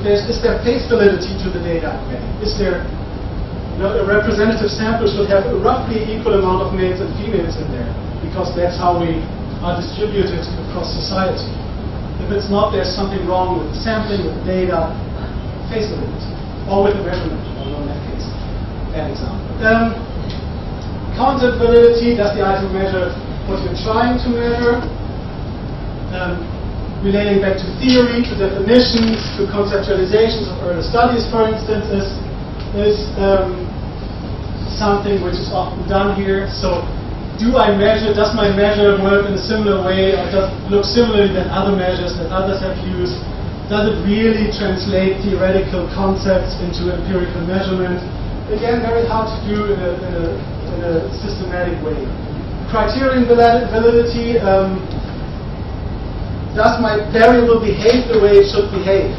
Is there face validity to the data I'm getting? Is there, a representative sample should have a roughly equal amount of males and females in there, because that's how we are distributed across society. If it's not, there's something wrong with the sampling, with the data, face validity, or with the measurement, although in that case, bad example. Concept validity, does the item measure what you're trying to measure? Relating back to theory, to definitions, to conceptualizations of earlier studies, for instance, is something which is often done here. So, does my measure work in a similar way, or does it look similarly than other measures that others have used? Does it really translate theoretical concepts into empirical measurement? Again, very hard to do in a systematic way. Criterion validity, does my variable behave the way it should behave?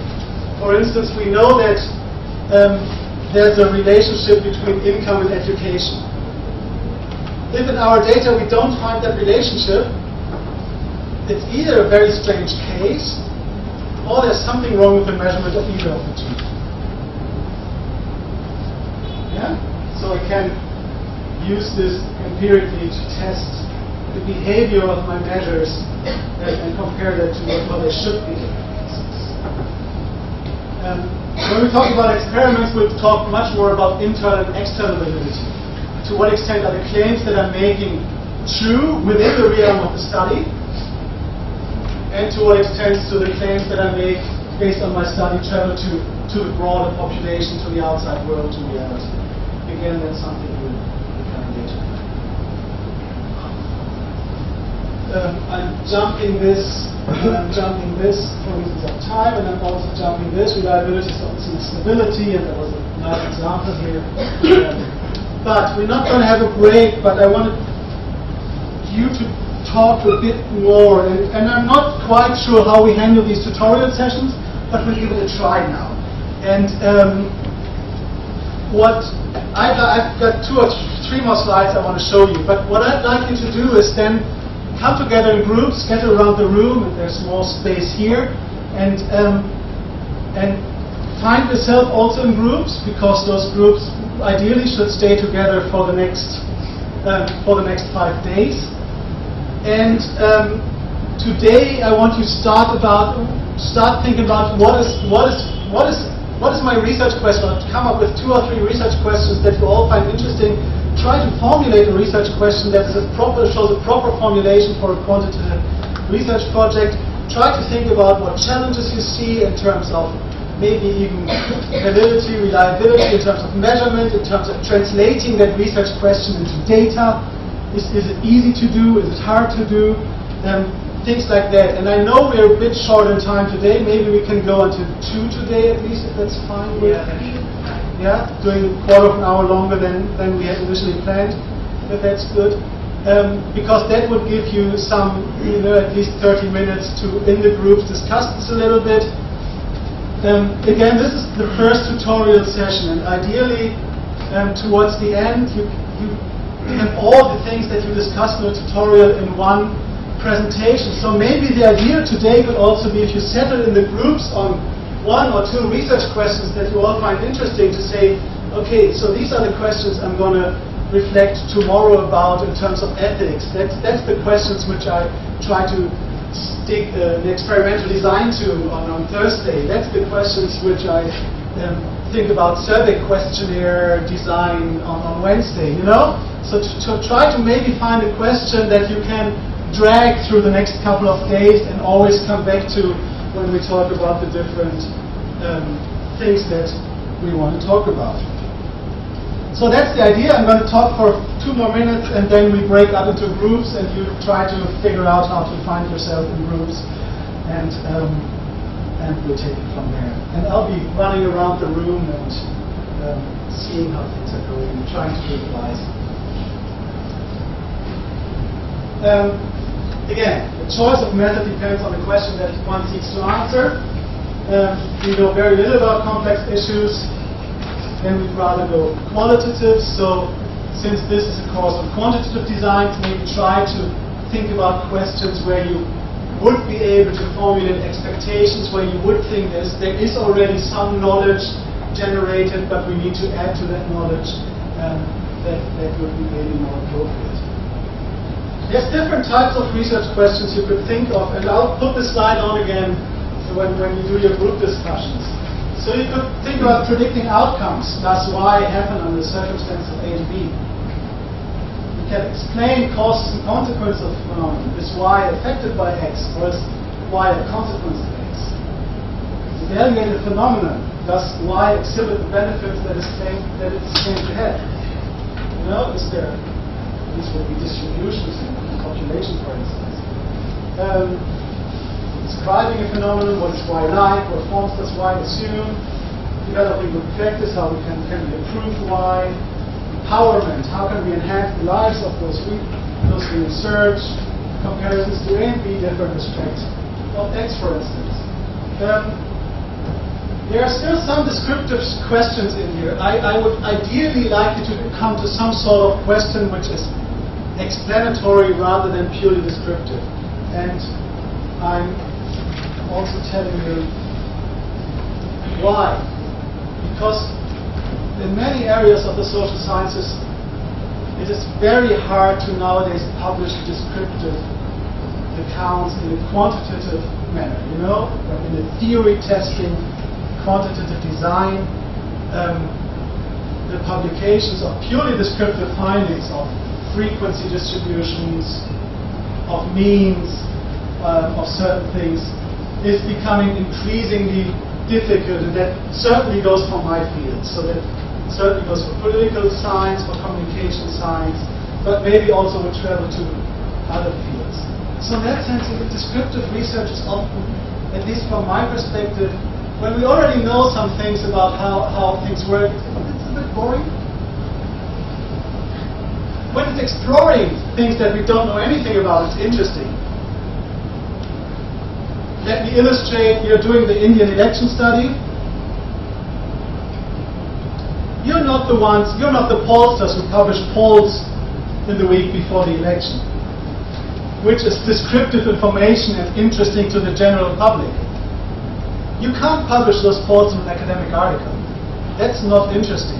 For instance, we know that there's a relationship between income and education. If in our data we don't find that relationship, it's either a very strange case, or there's something wrong with the measurement of either of the two. Yeah? So I can use this empirically to test the behavior of my measures and compare that to what they should be. When we talk about experiments, we'll talk much more about internal and external validity. To what extent are the claims that I'm making true within the realm of the study, and to what extent do the claims that I make based on my study travel to the broader population, to the outside world, to reality. Again, that's something we'll come later. I'm jumping this for reasons of time, and I'm also jumping this. Reliability is stability, and there was a nice example here. But we're not going to have a break, but I wanted you to talk a bit more, and I'm not quite sure how we handle these tutorial sessions, but we'll give it a try now. And I've got 2 or 3 more slides I want to show you, but what I'd like you to do is then come together in groups, scatter around the room, and there's more space here, and find yourself also in groups, because those groups ideally should stay together for the next 5 days. And today I want you to start thinking about what is my research question. I'll come up with 2 or 3 research questions that you all find interesting. Try to formulate a research question that shows a proper formulation for a quantitative research project. Try to think about what challenges you see in terms of maybe even validity, reliability, in terms of measurement, in terms of translating that research question into data. Is it easy to do? Is it hard to do? Things like that. And I know we're a bit short in time today. Maybe we can go until 2 today at least, if that's fine with you. Yeah, doing a quarter of an hour longer than we had initially planned, if that's good. Because that would give you some, at least 30 minutes to, in the groups, discuss this a little bit. Again, this is the first tutorial session, and ideally, towards the end, you have all the things that you discussed in the tutorial in one presentation. So maybe the idea today could also be, if you settle in the groups on 1 or 2 research questions that you all find interesting, to say, okay, so these are the questions I'm going to reflect tomorrow about in terms of ethics. That's the questions which I try to stick the experimental design to on Thursday. That's the questions which I think about survey questionnaire design on Wednesday, So to try to maybe find a question that you can drag through the next couple of days and always come back to when we talk about the different things that we want to talk about. So that's the idea. I'm going to talk for 2 more minutes, and then we break up into groups, and you try to figure out how to find yourself in groups, and we'll take it from there. And I'll be running around the room and seeing how things are going and trying to advise. Again, the choice of method depends on the question that one seeks to answer. We know very little about complex issues, then we'd rather go qualitative. So since this is a course on quantitative design, maybe try to think about questions where you would be able to formulate expectations where you would think there is already some knowledge generated, but we need to add to that knowledge, that would be maybe more appropriate. There's different types of research questions you could think of, and I'll put this slide on again when you do your group discussions. So you could think about predicting outcomes. Does Y happen under the circumstances of A and B? You can explain causes and consequences of phenomenon. Is Y affected by X, or is Y a consequence of X? Evaluate a phenomenon. Does Y exhibit the benefits that it's claimed to have? You know, is there? These will be distributions in population, for instance. Describing a phenomenon, what is Y like, what forms does Y assume, developing good practice, how we can we improve Y, empowerment, how can we enhance the lives of those we research, comparisons to A and B different respect of X, for instance. There are still some descriptive questions in here. I would ideally like you to come to some sort of question which is explanatory rather than purely descriptive. And I'm also telling you why. Because in many areas of the social sciences, it is very hard to nowadays publish descriptive accounts in a quantitative manner, you know, in a theory testing, quantitative design, the publications of purely descriptive findings of frequency distributions, of means, of certain things, is becoming increasingly difficult, and that certainly goes for my field. So that certainly goes for political science, for communication science, but maybe also would travel to other fields. So in that sense, descriptive research is often, at least from my perspective, when we already know some things about how things work, it's a bit boring. When it's exploring things that we don't know anything about, it's interesting. Let me illustrate, you're doing the Indian election study. You're not the pollsters who publish polls in the week before the election, which is descriptive information and interesting to the general public. You can't publish those polls in an academic article. That's not interesting.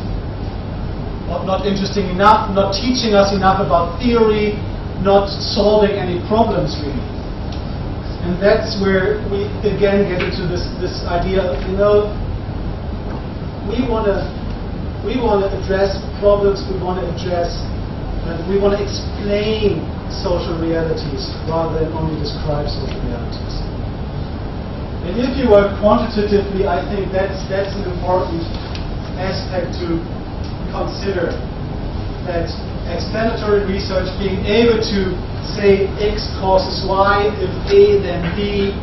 Not interesting enough, not teaching us enough about theory, not solving any problems really. And that's where we again get into this idea of, you know, we want to address problems, we want to explain social realities rather than only describe social realities. And if you work quantitatively, I think that's an important aspect to consider. That explanatory research, being able to say X causes Y, if A then B,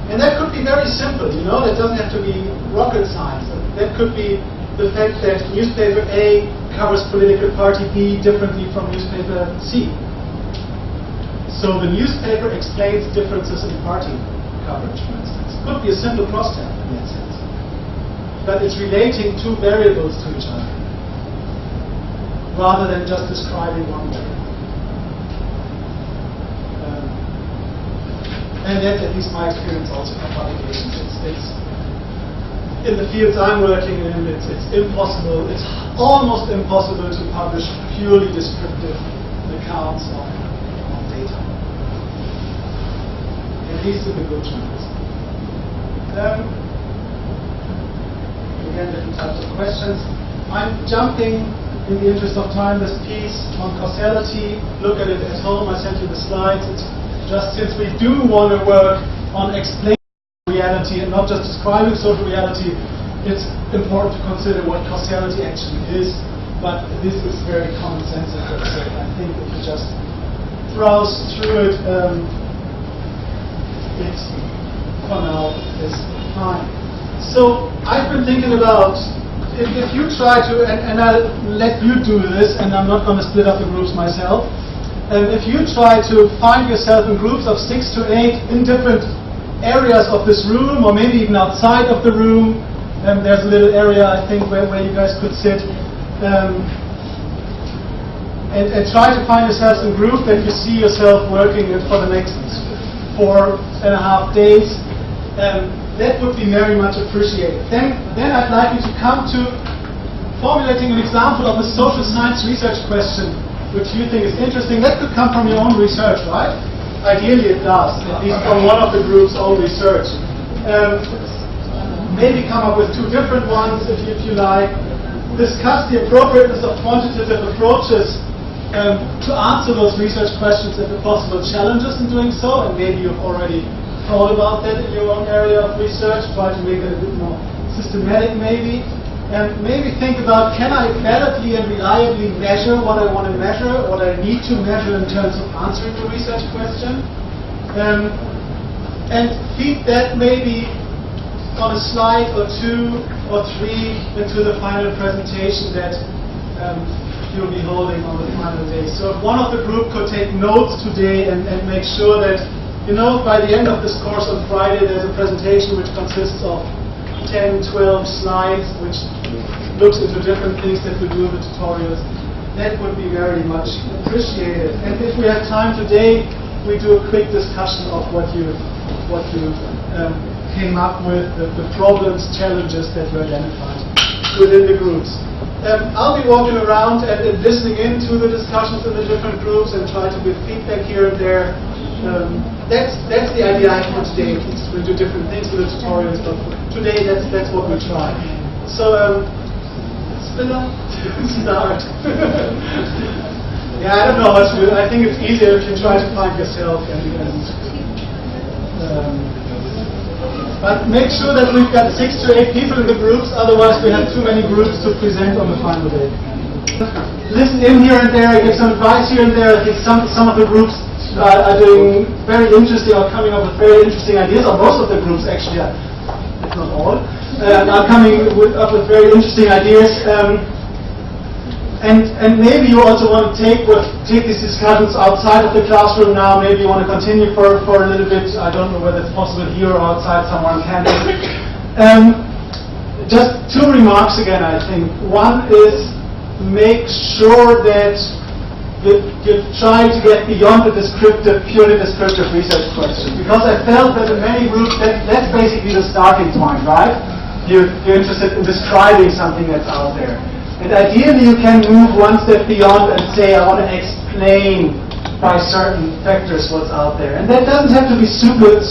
and that could be very simple, you know, that doesn't have to be rocket science. That could be the fact that newspaper A covers political party B differently from newspaper C. So the newspaper explains differences in party coverage, for instance. It could be a simple crosstab in that sense. But it's relating two variables to each other, rather than just describing one variable. And that's at least my experience also from publications. It's in the fields I'm working in, it's impossible, it's almost impossible to publish purely descriptive accounts of data. At least in the good journals. Again, different types of questions. I'm jumping, in the interest of time, this piece on causality. Look at it at home. I sent you the slides. It's just since we do want to work on explaining reality and not just describing social reality, it's important to consider what causality actually is. But this is very common sense, as I said. I think if you just browse through it, it for now is fine. So I've been thinking about, if you try to, and I'll let you do this, and I'm not going to split up the groups myself, and if you try to find yourself in groups of 6 to 8 in different areas of this room, or maybe even outside of the room, there's a little area I think where you guys could sit, and try to find yourselves in groups that you see yourself working in for the next 4.5 days. That would be very much appreciated. Then I'd like you to come to formulating an example of a social science research question which you think is interesting. That could come from your own research, right? Ideally it does, at least from one of the group's own research. Maybe come up with 2 different ones if you like. Discuss the appropriateness of quantitative approaches to answer those research questions and the possible challenges in doing so, and maybe you've already thought about that in your own area of research. Try to make it a bit more systematic maybe. And maybe think about, can I validly and reliably measure what I want to measure, what I need to measure in terms of answering the research question? And feed that maybe on a slide or 2 or 3 into the final presentation that you'll be holding on the final day. So if one of the group could take notes today and make sure that, by the end of this course on Friday, there's a presentation which consists of 10, 12 slides, which looks into different things that we do in the tutorials. That would be very much appreciated. And if we have time today, we do a quick discussion of what you came up with, the problems, challenges that you identified within the groups. I'll be walking around and listening into the discussions in the different groups and try to give feedback here and there. That's the idea I have for today. We'll do different things in the tutorials, but today that's what we try. So, spinner, start. Yeah, I don't know how to do it. I think it's easier if you try to find yourself but make sure that we've got 6 to 8 people in the groups, otherwise we have too many groups to present on the final day. Listen in here and there, give some advice here and there. I think some of the groups are doing very interesting or coming up with very interesting ideas, or most of the groups actually, if not all, are coming up with very interesting ideas. And maybe you also want to take these discussions outside of the classroom now. Maybe you want to continue for a little bit. I don't know whether it's possible here or outside somewhere on campus. Just 2 remarks again, I think. One is make sure that you try to get beyond the purely descriptive research question. Because I felt that in many groups that's basically the starting point, right? You're interested in describing something that's out there. And ideally you can move one step beyond and say, I want to explain by certain factors what's out there. And that doesn't have to be super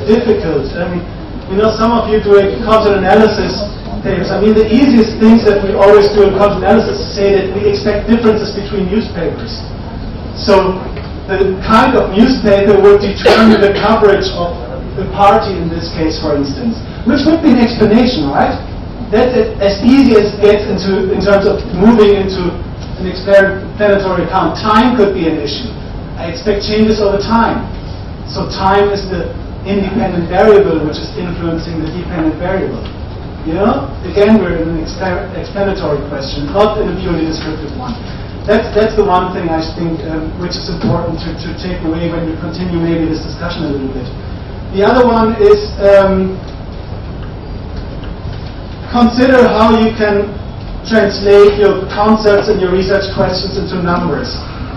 difficult. Some of you doing content analysis things. The easiest things that we always do in content analysis is say that we expect differences between newspapers. So the kind of newspaper would determine the coverage of the party in this case, for instance, which would be an explanation, right? That's as easy as it gets in terms of moving into an explanatory account. Time could be an issue. I expect changes over time. So time is the independent variable which is influencing the dependent variable. Again, we're in an explanatory question, not in a purely descriptive one. That's the one thing I think which is important to take away when you continue maybe this discussion a little bit. The other one is consider how you can translate your concepts and your research questions into numbers.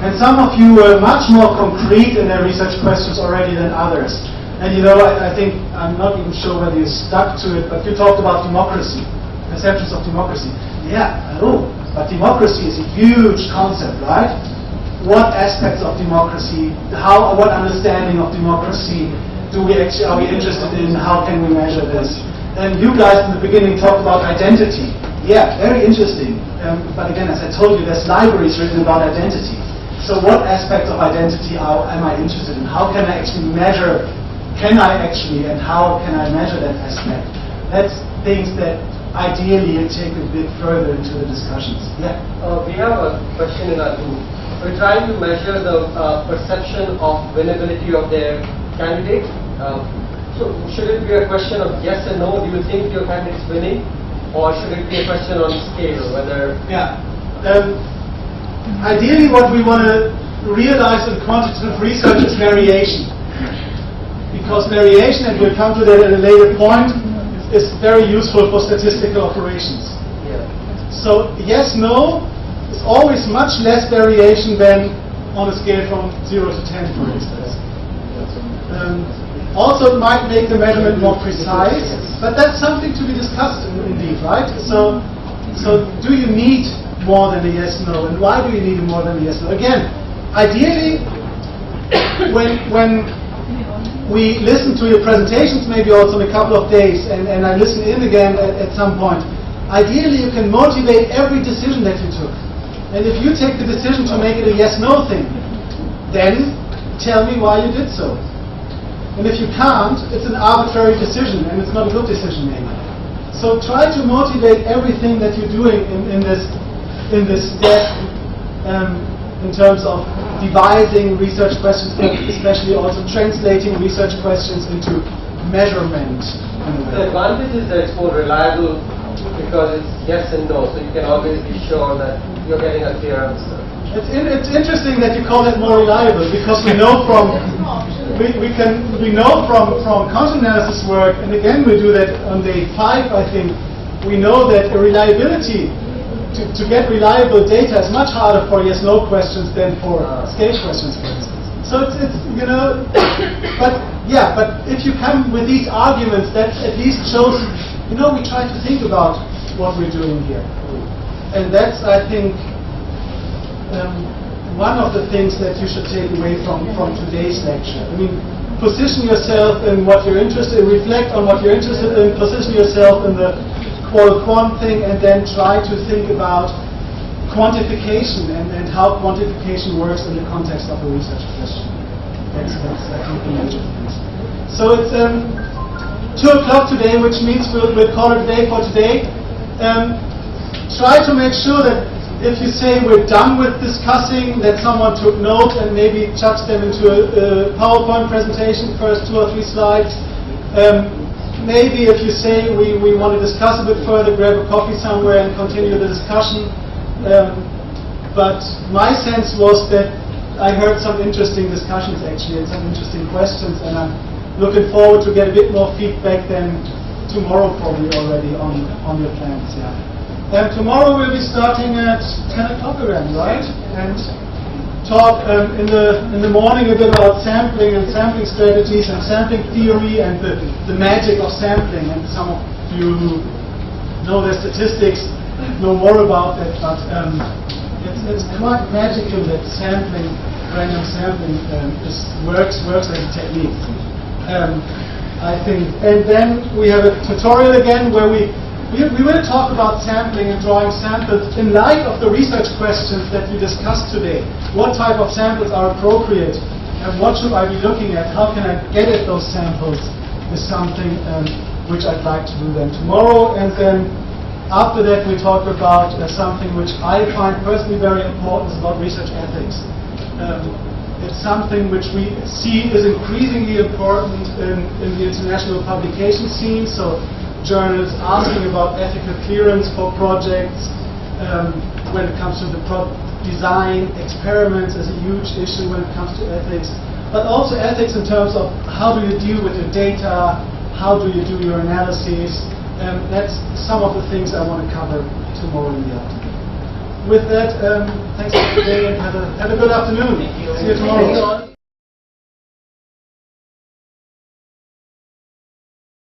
And some of you were much more concrete in their research questions already than others. And I think, I'm not even sure whether you stuck to it, but you talked about democracy, perceptions of democracy. Yeah, I know, but democracy is a huge concept, right? What aspects of democracy, what understanding of democracy are we interested in, how can we measure this? And you guys in the beginning talked about identity. Yeah, very interesting. But again, as I told you, there's libraries written about identity. So what aspects of identity am I interested in? How can I actually measure? And how can I measure that aspect? That's things that ideally you take a bit further into the discussions. Yeah. We have a question in our group. We're trying to measure the perception of winnability of their candidate. So should it be a question of yes and no? Do you think your candidate is winning, or should it be a question on scale? Whether ideally, what we want to realize in quantitative research is variation, because variation, and we'll come to that at a later point, is very useful for statistical operations. Yeah. So yes, no is always much less variation than on a scale from 0 to 10, for instance. Also, it might make the measurement more precise, but that's something to be discussed indeed, right? So do you need more than a yes/no, and why do you need more than a yes/no? Again, ideally, when we listen to your presentations, maybe also in a couple of days, and I listen in again at some point, ideally you can motivate every decision that you took. And if you take the decision to make it a yes/no thing, then tell me why you did so. And if you can't, it's an arbitrary decision, and it's not a good decision maybe. So try to motivate everything that you're doing in this step, in terms of devising research questions, but especially also translating research questions into measurement. The advantage is that it's more reliable because it's yes and no, so you can always be sure that you're getting a clear answer. It's interesting that you call it more reliable, because we know from content analysis work, and again we do that on day 5, I think. We know that the reliability to get reliable data is much harder for yes/no questions than for scale questions, for instance. So it's but if you come with these arguments, that at least shows, we try to think about what we're doing here, and that's, I think, one of the things that you should take away from today's lecture. I mean, position yourself in what you're interested in, reflect on what you're interested in, position yourself in the qual-quant thing, and then try to think about quantification and how quantification works in the context of a research question. That's I think, the major things. So it's 2 o'clock today, which means we'll call it a day for today. Try to make sure that if you say we're done with discussing, that someone took note and maybe chucks them into a PowerPoint presentation, first 2 or 3 slides. Maybe if you say we want to discuss a bit further, grab a coffee somewhere and continue the discussion. But my sense was that I heard some interesting discussions actually, and some interesting questions, and I'm looking forward to get a bit more feedback than tomorrow probably already on your plans. Yeah. Tomorrow we'll be starting at 10 o'clock again, right? And talk in the morning a bit about sampling and sampling strategies and sampling theory and the magic of sampling. And some of you who know the statistics know more about that, but it's quite magical that sampling, random sampling, works as a technique. I think. And then we have a tutorial again where we will talk about sampling and drawing samples in light of the research questions that we discussed today. What type of samples are appropriate, and what should I be looking at? How can I get at those samples is something which I'd like to do then tomorrow. And then after that we talk about something which I find personally very important, is about research ethics. It's something which we see is increasingly important in the international publication scene. So journals asking about ethical clearance for projects. When it comes to the design, experiments is a huge issue when it comes to ethics. But also ethics in terms of how do you deal with your data, how do you do your analyses. That's some of the things I want to cover tomorrow in the afternoon. With that, thanks for today and have a good afternoon. See you tomorrow.